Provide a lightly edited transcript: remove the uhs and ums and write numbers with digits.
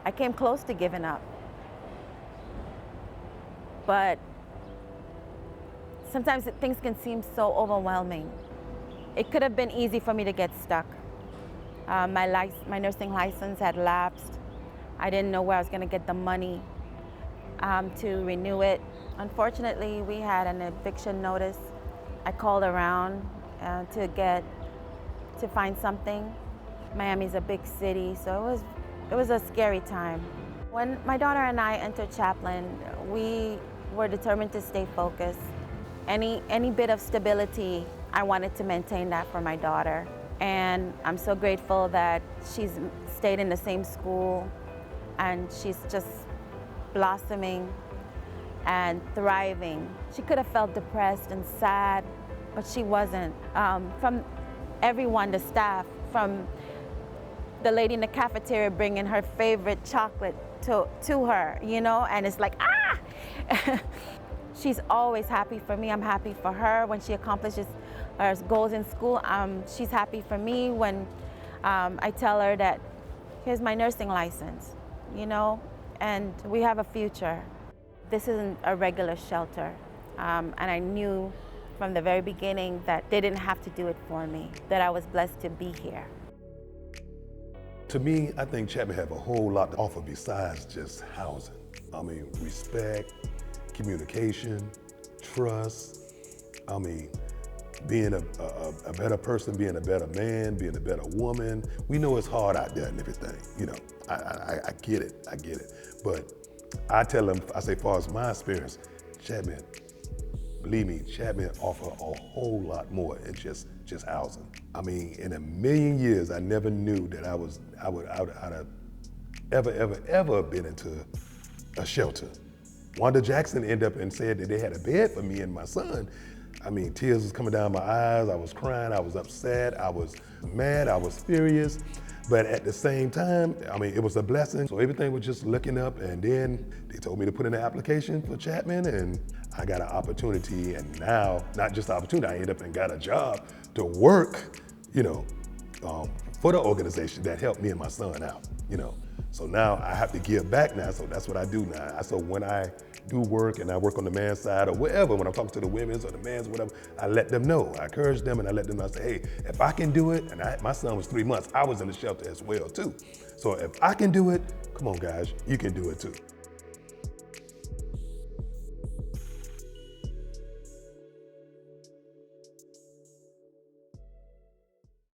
I came close to giving up, but sometimes things can seem so overwhelming. It could have been easy for me to get stuck. My nursing license had lapsed. I didn't know where I was going to get the money to renew it. Unfortunately, we had an eviction notice. I called around to find something. Miami's a big city, so it was a scary time. When my daughter and I entered Chaplin, we were determined to stay focused. Any bit of stability, I wanted to maintain that for my daughter. And I'm so grateful that she's stayed in the same school and she's just blossoming and thriving. She could have felt depressed and sad, but she wasn't. From everyone, the staff, from the lady in the cafeteria bringing her favorite chocolate to her, you know, and it's like, ah! She's always happy for me. I'm happy for her when she accomplishes her goals in school. She's happy for me when I tell her that here's my nursing license, you know, and we have a future. This isn't a regular shelter, and I knew from the very beginning that they didn't have to do it for me, that I was blessed to be here. To me, I think Chapman have a whole lot to offer besides just housing. I mean, respect, communication, trust. I mean, being a better person, being a better man, being a better woman. We know it's hard out there and everything, you know. I get it, But I tell them, I say, as far as my experience, Chapman, believe me, Chapman offer a whole lot more than just housing. I mean, in a million years, I never knew that I'd have ever been into a shelter. Wanda Jackson ended up and said that they had a bed for me and my son. I mean, tears was coming down my eyes, I was crying, I was upset, I was mad, I was furious. But at the same time, I mean, it was a blessing. So everything was just looking up, and then they told me to put in an application for Chapman, and I got an opportunity, and now, not just an opportunity, I ended up and got a job to work, you know, for the organization that helped me and my son out, you know. So now I have to give back now, so that's what I do now. So when I do work and I work on the man's side or whatever, when I'm talking to the women's or the man's, whatever, I let them know. I encourage them and I let them know, I say, hey, if I can do it, and my son was 3 months, I was in the shelter as well too. So if I can do it, come on guys, you can do it too.